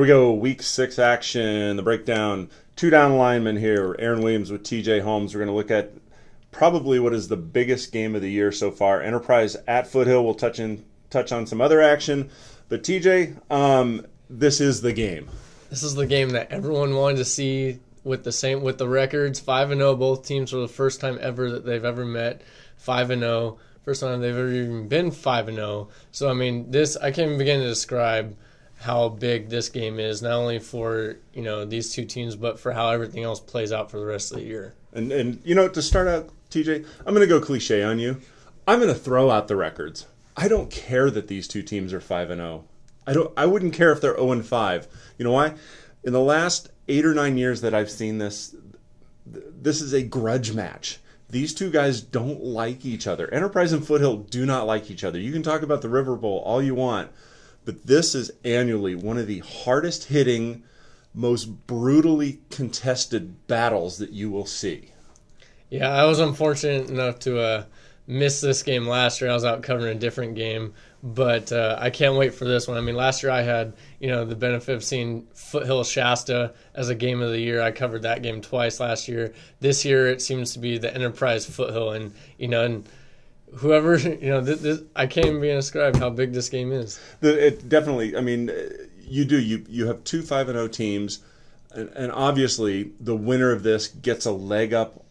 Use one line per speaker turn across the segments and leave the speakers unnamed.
we go, week 6 action, the breakdown. 2 down linemen here, Aaron Williams with T.J. Holmes. We're going to look at probably what is the biggest game of the year so far. Enterprise at Foothill. We'll touch on some other action. But TJ, this is the game.
This is the game that everyone wanted to see with the records. 5-0, both teams for the first time ever that they've ever met. 5-0. First time they've ever even been 5-0. So, I mean, this, I can't even begin to describe how big this game is, not only for, these two teams, but for how everything else plays out for the rest of the year.
And to start out, TJ, I'm going to go cliche on you. I'm going to throw out the records. I don't care that these two teams are 5-0. I wouldn't care if they're 0-5. You know why? In the last 8 or 9 years that I've seen this is a grudge match. These two guys don't like each other. Enterprise and Foothill do not like each other. You can talk about the River Bowl all you want, but this is annually one of the hardest hitting, most brutally contested battles that you will see.
Yeah, I was unfortunate enough to miss this game last year. I was out covering a different game, but I can't wait for this one. I mean, last year I had, the benefit of seeing Foothill Shasta as a game of the year. I covered that game twice last year. This year it seems to be the Enterprise Foothill, and whoever, I can't even describe how big this game is.
It definitely, I mean, you have 2 5-0 teams, and obviously the winner of this gets a leg up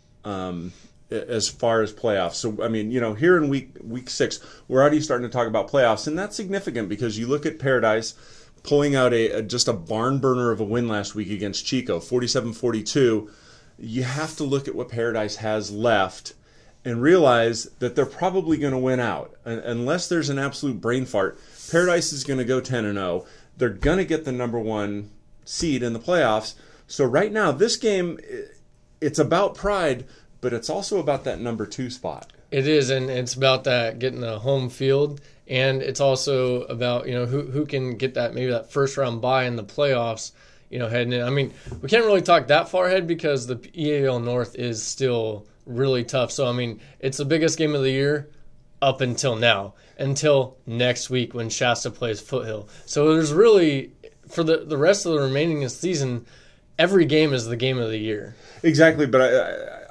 as far as playoffs. So, I mean, here in week 6, we're already starting to talk about playoffs, and that's significant because you look at Paradise pulling out just a barn burner of a win last week against Chico, 47-42. You have to look at what Paradise has left and realize that they're probably going to win out. Unless there's an absolute brain fart, Paradise is going to go 10-0. They're going to get the number 1 seed in the playoffs. So right now, this game, it's about pride, but it's also about that number 2 spot.
It is, and it's about that getting the home field, and it's also about who can get that first round bye in the playoffs. Heading in. I mean, we can't really talk that far ahead because the EAL North is still really tough. So I mean, it's the biggest game of the year up until now, until next week when Shasta plays Foothill. So there's really, for the rest of the remaining of the season, every game is the game of the year.
Exactly, but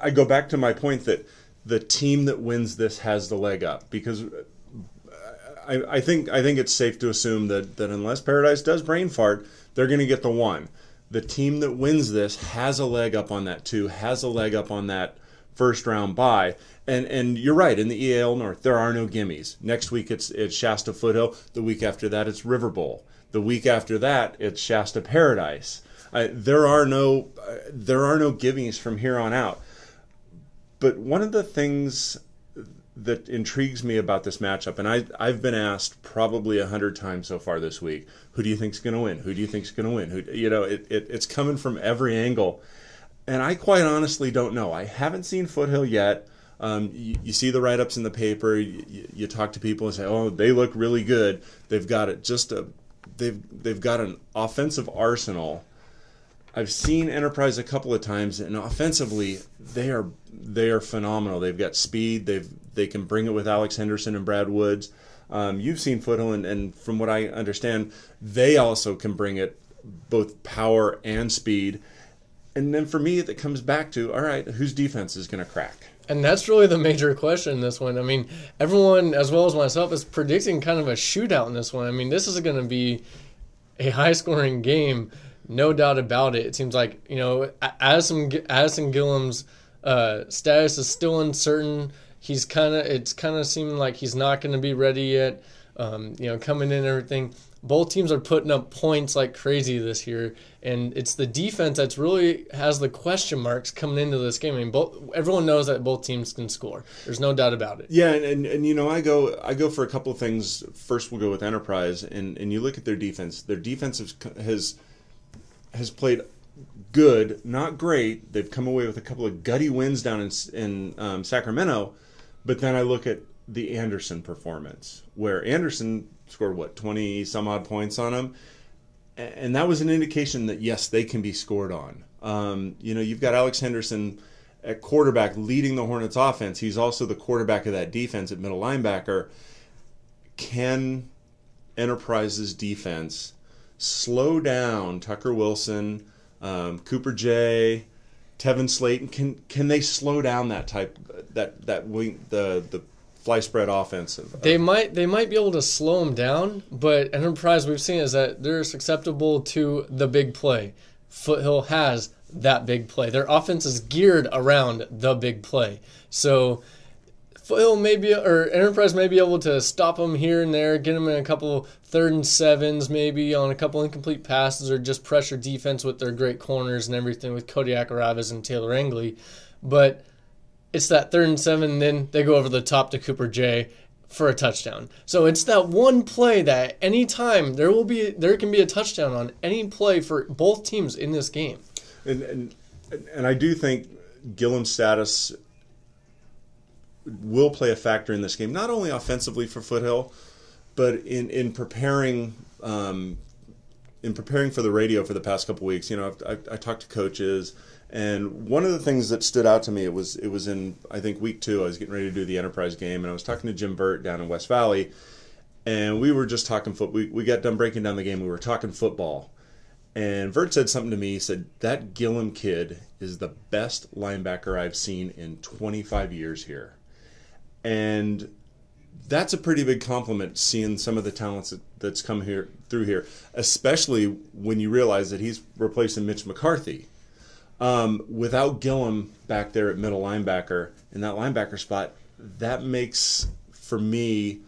I go back to my point that the team that wins this has the leg up, because I think it's safe to assume that unless Paradise does brain fart, they're going to get the 1. The team that wins this has a leg up on that 2, has a leg up on that first round bye. And you're right, in the EAL North, there are no gimmies. Next week it's Shasta Foothill. The week after that it's River Bowl. The week after that it's Shasta Paradise. There are no gimmies from here on out. But one of the things that intrigues me about this matchup, and I've been asked probably 100 times so far this week, who do you think's going to win? Who do you think's going to win? It's coming from every angle, and I quite honestly don't know. I haven't seen Foothill yet. You see the write-ups in the paper. You talk to people and say, "Oh, they look really good. They've got they've got an offensive arsenal." I've seen Enterprise a couple of times, and offensively, they are phenomenal. They've got speed. They can bring it with Alex Henderson and Brad Woods. You've seen Foothill, and from what I understand, they also can bring it, both power and speed. And then for me, it comes back to, all right, whose defense is going to crack?
And that's really the major question in this one. I mean, everyone, as well as myself, is predicting kind of a shootout in this one. I mean, this is going to be a high-scoring game. No doubt about it. It seems like, Addison Gillum's status is still uncertain. It's kind of seeming like he's not going to be ready yet. Coming in and everything. Both teams are putting up points like crazy this year, and it's the defense that's really has the question marks coming into this game. I mean, everyone knows that both teams can score. There's no doubt about it.
Yeah, and I go for a couple of things. First, we'll go with Enterprise, and you look at their defense. Their defense has played good, not great. They've come away with a couple of gutty wins down in Sacramento, but then I look at the Anderson performance, where Anderson scored, 20-some-odd points on him, and that was an indication that, yes, they can be scored on. You've got Alex Henderson at quarterback leading the Hornets offense. He's also the quarterback of that defense at middle linebacker. Can Enterprise's defense slow down Tucker Wilson, Cooper J, Tevin Slayton. Can they slow down that wing, the fly spread offense?
They might be able to slow them down, but Enterprise we've seen is that they're susceptible to the big play. Foothill has that big play. Their offense is geared around the big play. So Foothill or Enterprise may be able to stop them here and there, get them in a couple 3rd and 7s, maybe on a couple incomplete passes, or just pressure defense with their great corners and everything with Kodiak Aravis and Taylor Angley. But it's that 3rd and 7, then they go over the top to Cooper J for a touchdown. So it's that one play that any time there can be a touchdown on any play for both teams in this game.
And I do think Gillum's status will play a factor in this game, not only offensively for Foothill, but in preparing for the radio for the past couple weeks. You know, I talked to coaches, and one of the things that stood out to me, it was in, I think, week 2. I was getting ready to do the Enterprise game, and I was talking to Jim Burt down in West Valley, and we were just talking football. We got done breaking down the game. We were talking football, and Burt said something to me. He said, "That Gillum kid is the best linebacker I've seen in 25 years here." And that's a pretty big compliment, seeing some of the talents that's come through here, especially when you realize that he's replacing Mitch McCarthy. Without Gillum back there at middle linebacker in that linebacker spot, that makes, for me,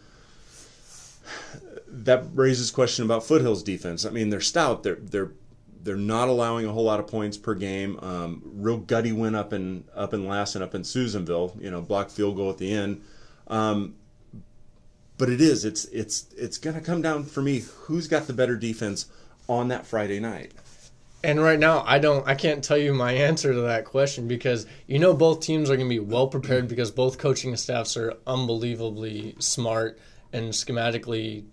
that raises question about Foothill's defense. I mean, they're stout. They're not allowing a whole lot of points per game. Real gutty win up in Lassen, up in Susanville. You know, blocked field goal at the end. But it's going to come down for me. Who's got the better defense on that Friday night?
And right now, I can't tell you my answer to that question, because you know both teams are going to be well prepared, because both coaching staffs are unbelievably smart and schematically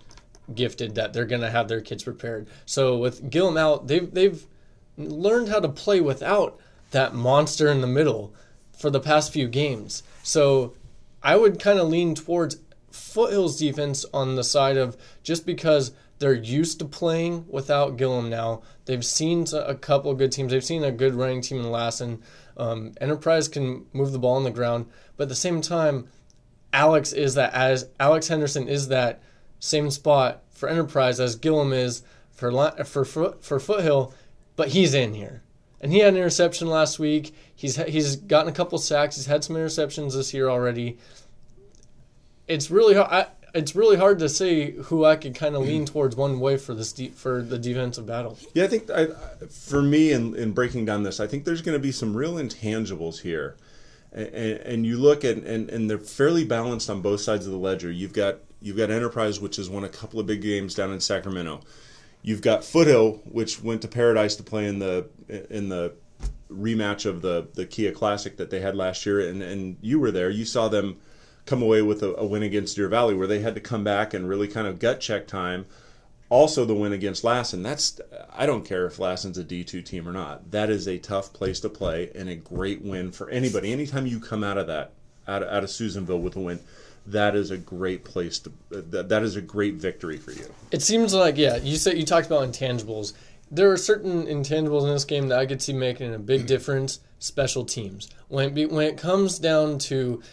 gifted, that they're going to have their kids prepared. So with Gillum out, they've learned how to play without that monster in the middle for the past few games. So I would kind of lean towards Foothill's defense on the side of, just because they're used to playing without Gillum now. They've seen a couple of good teams. They've seen a good running team in Lassen. Enterprise can move the ball on the ground, but at the same time, Alex Henderson is that same spot for Enterprise as Gillum is for Foothill, but he's in here. And he had an interception last week. He's gotten a couple sacks. He's had some interceptions this year already. It's really hard to say who I could kind of lean towards one way for the defensive battle.
Yeah, I think for me, in breaking down this, I think there's going to be some real intangibles here. And you look at, and they're fairly balanced on both sides of the ledger. You've got Enterprise, which has won a couple of big games down in Sacramento. You've got Foothill, which went to Paradise to play in the rematch of the Kia Classic that they had last year, and you were there. You saw them come away with a win against Deer Valley, where they had to come back and really kind of gut check time. Also the win against Lassen. I don't care if Lassen's a D2 team or not. That is a tough place to play and a great win for anybody. Anytime you come out of that, out of Susanville with a win, that is a great place that is a great victory for you.
It seems like, yeah, you talked about intangibles. There are certain intangibles in this game that I could see making a big difference. Special teams. When it comes down to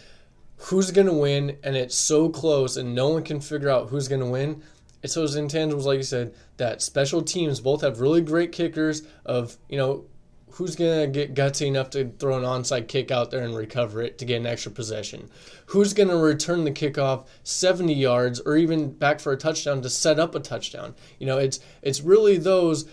who's going to win, and it's so close and no one can figure out who's going to win, it's those intangibles, like you said, that special teams both have really great kickers of, you know, who's going to get gutsy enough to throw an onside kick out there and recover it to get an extra possession? Who's going to return the kickoff 70 yards or even back for a touchdown to set up a touchdown? You know, it's really those,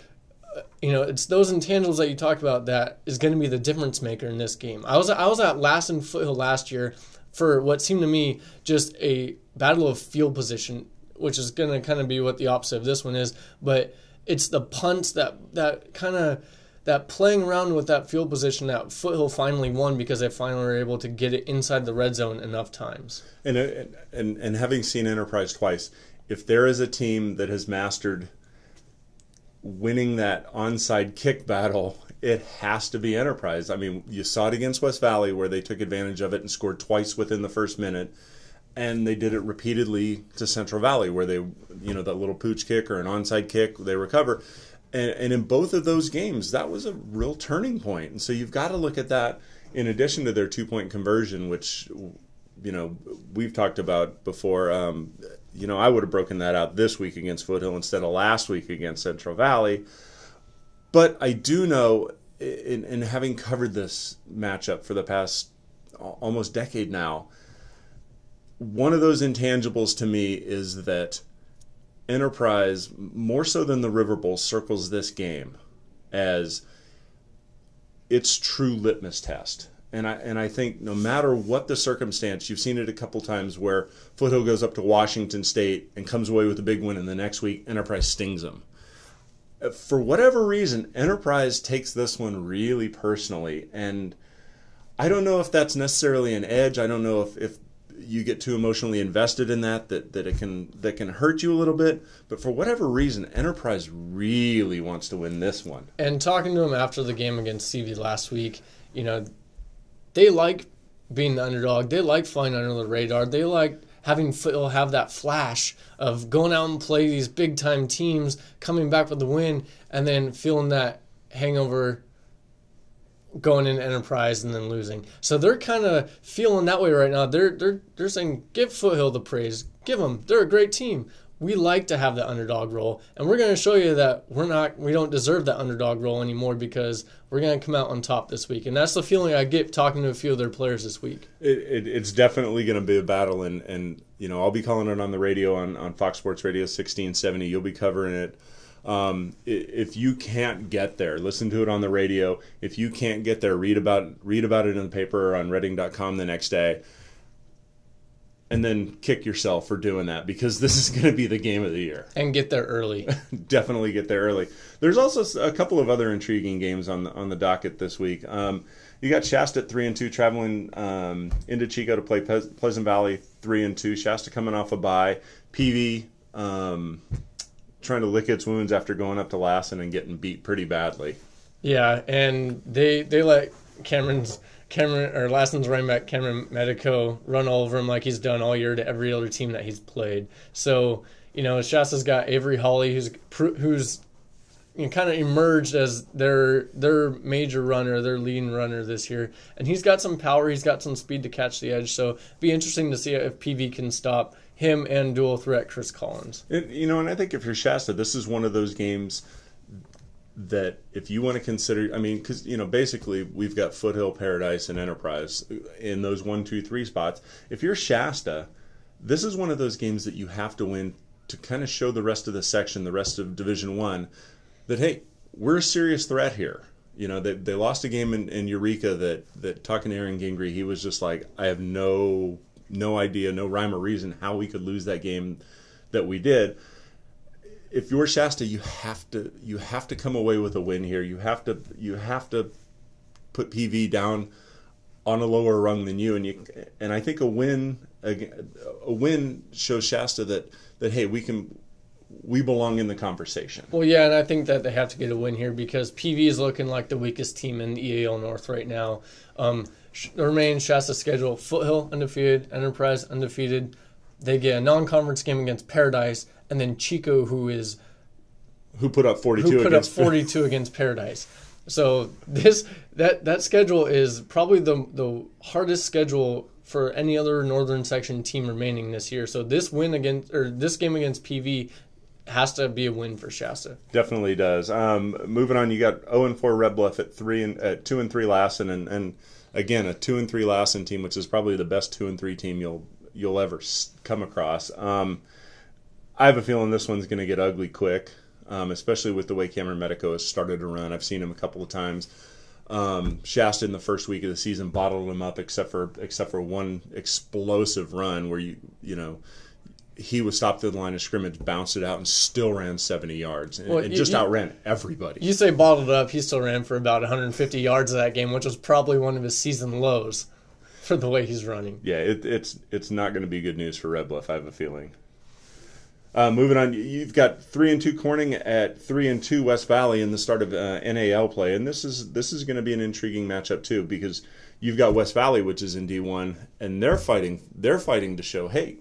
it's those intangibles that you talk about that is going to be the difference maker in this game. I was at Lassen Foothill last year for what seemed to me just a battle of field position, which is going to kind of be what the opposite of this one is. But it's the punts that playing around with that field position that Foothill finally won, because they finally were able to get it inside the red zone enough times.
And having seen Enterprise twice, if there is a team that has mastered winning that onside kick battle, it has to be Enterprise. I mean, you saw it against West Valley, where they took advantage of it and scored twice within the first minute. and they did it repeatedly to Central Valley, where they, that little pooch kick or an onside kick, they recover. And in both of those games, that was a real turning point. And so you've got to look at that in addition to their 2-point conversion, which, we've talked about before. I would have broken that out this week against Foothill instead of last week against Central Valley. But I do know, in having covered this matchup for the past almost decade now, one of those intangibles to me is that Enterprise, more so than the River Bowl, circles this game as its true litmus test. And I think no matter what the circumstance, you've seen it a couple times where Foothill goes up to Washington State and comes away with a big win, and the next week Enterprise stings them. For whatever reason, Enterprise takes this one really personally, and I don't know if that's necessarily an edge. I don't know if you get too emotionally invested in that it can hurt you a little bit. But for whatever reason, Enterprise really wants to win this one.
And talking to him after the game against CV last week, they like being the underdog. They like flying under the radar. They like having Foothill have that flash of going out and play these big-time teams, coming back with the win, and then feeling that hangover going in Enterprise and then losing. So they're kind of feeling that way right now. They're saying, give Foothill the praise. Give them. They're a great team. We like to have the underdog role, and we're going to show you that we don't deserve that underdog role anymore, because we're going to come out on top this week. And that's the feeling I get talking to a few of their players this week.
It's definitely going to be a battle, and I'll be calling it on the radio on Fox Sports Radio 1670. You'll be covering it. If you can't get there, listen to it on the radio. If you can't get there, read about it in the paper or on Reading.com the next day. And then kick yourself for doing that, because this is going to be the game of the year.
And get there early.
Definitely get there early. There's also a couple of other intriguing games on the docket this week. You got Shasta at 3-2 traveling into Chico to play Pleasant Valley 3-2. Shasta coming off a bye. PV trying to lick its wounds after going up to Lassen and getting beat pretty badly.
Yeah, and they let Lassen's running back Cameron Medico run all over him like he's done all year to every other team that he's played. So, Shasta's got Avery Hawley, who's kind of emerged as their major runner, their leading runner this year. And he's got some power, he's got some speed to catch the edge. So, be interesting to see if PV can stop him and dual threat Chris Collins.
And I think if you're Shasta, this is one of those games that if you want to consider, because, basically we've got Foothill, Paradise, and Enterprise in those 1, 2, 3 spots. If you're Shasta, this is one of those games that you have to win to kind of show the rest of the section, the rest of Division 1, that, hey, we're a serious threat here. They lost a game in Eureka that talking to Aaron Gingrey, he was just like, I have no idea, no rhyme or reason how we could lose that game that we did. If you're Shasta, you have to come away with a win here. You have to put PV down on a lower rung than you, and I think a win shows Shasta that hey, we belong in the conversation.
Well, yeah, and I think that they have to get a win here, because PV is looking like the weakest team in the EAL North right now. The remaining Shasta schedule: Foothill undefeated, Enterprise undefeated. They get a non-conference game against Paradise, and then Chico, who
put up 42
against Paradise. So that schedule is probably the hardest schedule for any other Northern Section team remaining this year. So this game against PV has to be a win for Shasta.
Definitely does. Moving on, you got 0-4 Red Bluff at 2-3 Lassen, and again a 2-3 Lassen team, which is probably the best 2-3 team you'll ever come across. I have a feeling this one's going to get ugly quick, especially with the way Cameron Medico has started to run. I've seen him a couple of times. Shasta in the first week of the season bottled him up, except for one explosive run where he was stopped at the line of scrimmage, bounced it out, and still ran 70 yards, and just outran everybody.
You say bottled up, he still ran for about 150 yards of that game, which was probably one of his season lows for the way he's running.
Yeah, it's not going to be good news for Red Bluff, I have a feeling. Moving on, you've got 3-2 Corning at 3-2 West Valley in the start of NAL play, and this is going to be an intriguing matchup too, because you've got West Valley, which is in D1, and they're fighting to show, hey,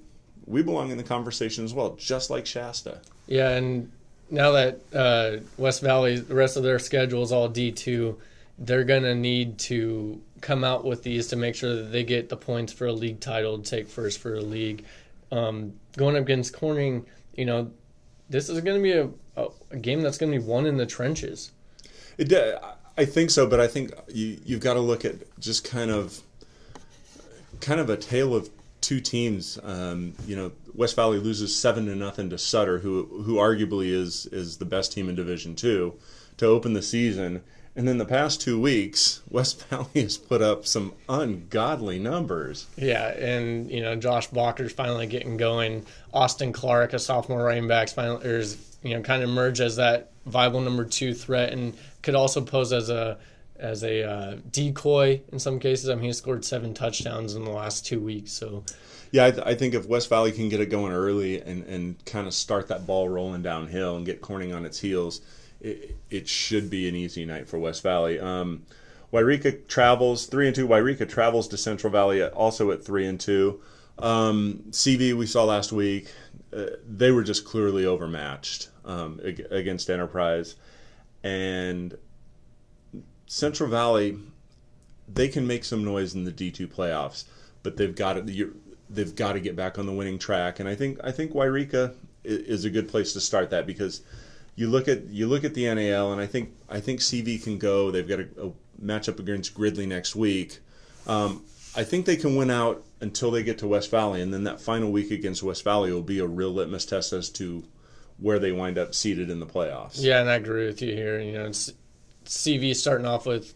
we belong in the conversation as well, just like Shasta.
Yeah, and now that West Valley, the rest of their schedule is all D2, they're going to need to come out with these to make sure that they get the points for a league title, take first for a league. Going up against Corning, this is going to be a game that's going to be won in the trenches.
I think so, but I think you've got to look at just kind of a tale of two teams. West Valley loses 7-0 to Sutter, who arguably is the best team in Division II, to open the season. And then the past 2 weeks, West Valley has put up some ungodly numbers.
Yeah, and Josh Balker's finally getting going. Austin Clark, a sophomore running back, finally kind of emerged as that viable number 2 threat, and could also pose as a decoy in some cases. I mean, he scored 7 touchdowns in the last 2 weeks. So,
yeah, I think if West Valley can get it going early and kind of start that ball rolling downhill and get Corning on its heels, it should be an easy night for West Valley. Wairika travels 3-2. Wairika travels to Central Valley also at 3-2. CV we saw last week, they were just clearly overmatched against Enterprise, and Central Valley, they can make some noise in the D2 playoffs, but they've got to get back on the winning track. And I think Wairika is a good place to start that, because you look at the NAL, and I think CV can go. They've got a matchup against Gridley next week. I think they can win out until they get to West Valley, and then that final week against West Valley will be a real litmus test as to where they wind up seated in the playoffs.
Yeah, and I agree with you here. CV starting off with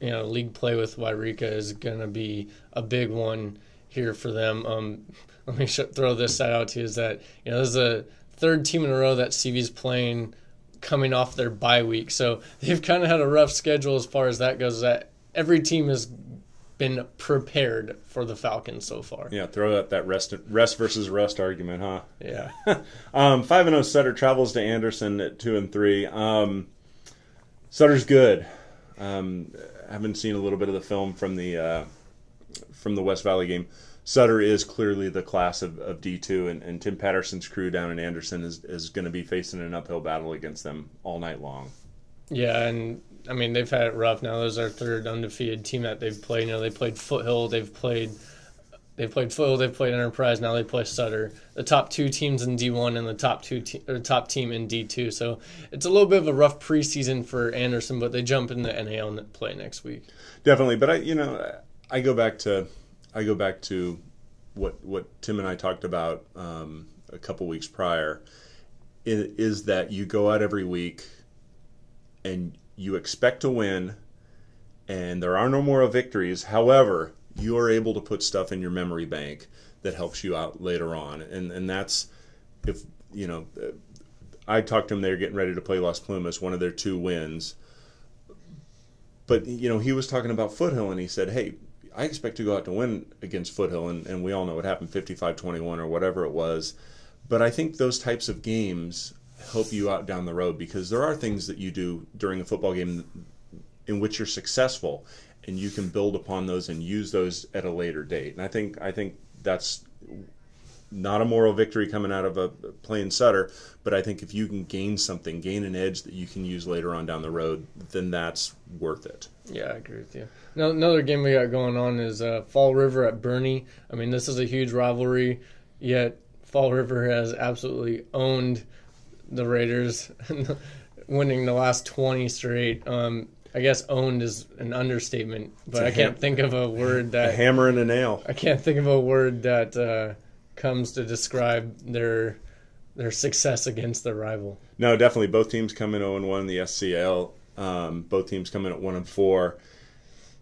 league play with Wairika is going to be a big one here for them. Let me throw this side out to you, is that this is a third team in a row that CV's playing coming off their bye week. So they've kind of had a rough schedule as far as that goes, that every team has been prepared for the Falcons so far.
Yeah, throw out that rest versus rust argument, huh?
Yeah.
5-0 Sutter travels to Anderson at 2-3. Sutter's good. Haven't seen a little bit of the film from the West Valley game. Sutter is clearly the class of D2, and Tim Patterson's crew down in Anderson is going to be facing an uphill battle against them all night long.
Yeah, and I mean, they've had it rough now. This is our third undefeated team that they've played. They played Foothill, they've played Foothill, they've played Enterprise, now they play Sutter. The top 2 teams in D1 and the top team in D2. So it's a little bit of a rough preseason for Anderson, but they jump in the NAL and play next week.
Definitely, but I go back to what Tim and I talked about a couple weeks prior, is that you go out every week and you expect to win, and there are no moral victories. However, you are able to put stuff in your memory bank that helps you out later on, and that's if I talked to him. They're getting ready to play Las Plumas, one of their 2 wins, but he was talking about Foothill, and he said, hey, I expect to go out to win against Foothill, and we all know what happened, 55-21 or whatever it was. But I think those types of games help you out down the road, because there are things that you do during a football game in which you're successful, and you can build upon those and use those at a later date. And I think that's not a moral victory coming out of a playing Sutter, but I think if you can gain an edge that you can use later on down the road, then that's worth it.
Yeah, I agree with you. Now, another game we got going on is Fall River at Bernie. I mean, this is a huge rivalry, yet Fall River has absolutely owned the Raiders, winning the last 20 straight. I guess owned is an understatement, but I can't think of a word that...
A hammer and a nail.
I can't think of a word that comes to describe their success against their rival.
No, definitely. Both teams come in 0-1 in the SCL. Both teams come in at 1-4.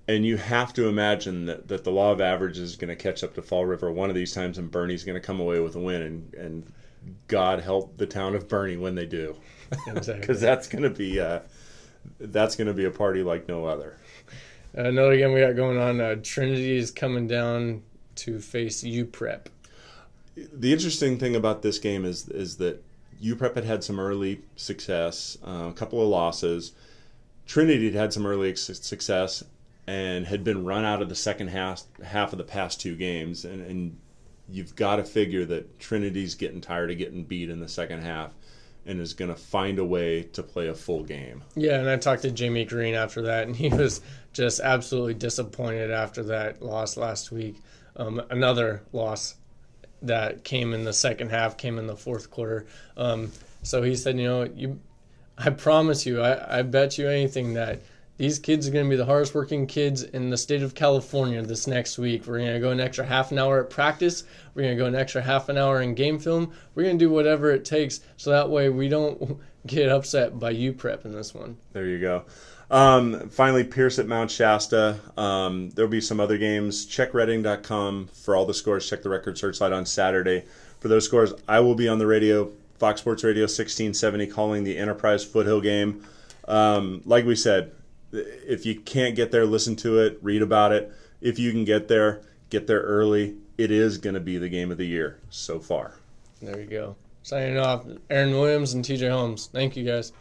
And you have to imagine that the law of averages is going to catch up to Fall River one of these times, and Bernie's going to come away with a win. And God help the town of Bernie when they do.
Exactly.
Because that's going to be a party like no other.
Another game we got going on, Trinity is coming down to face UPrep.
The interesting thing about this game is that UPrep had some early success, a couple of losses. Trinity had some early success, and had been run out of the second half of the past 2 games. And you've got to figure that Trinity's getting tired of getting beat in the second half and is going to find a way to play a full game.
Yeah, and I talked to Jamie Green after that, and he was just absolutely disappointed after that loss last week. Another loss that came in the second half, came in the fourth quarter. So he said, I promise you, I bet you anything that these kids are going to be the hardest working kids in the state of California this next week. We're going to go an extra half an hour at practice. We're going to go an extra half an hour in game film. We're going to do whatever it takes so that way we don't get upset by you prep in this one.
There you go. Finally, Pierce at Mount Shasta. There'll be some other games. Check Reading.com for all the scores. Check the record searchlight on Saturday for those scores. I will be on the radio, Fox Sports Radio 1670, calling the Enterprise Foothill game. Like we said, if you can't get there, listen to it, read about it. If you can get there early. It is going to be the game of the year so far.
There you go. Signing off, Aaron Williams and T.J. Holmes. Thank you, guys.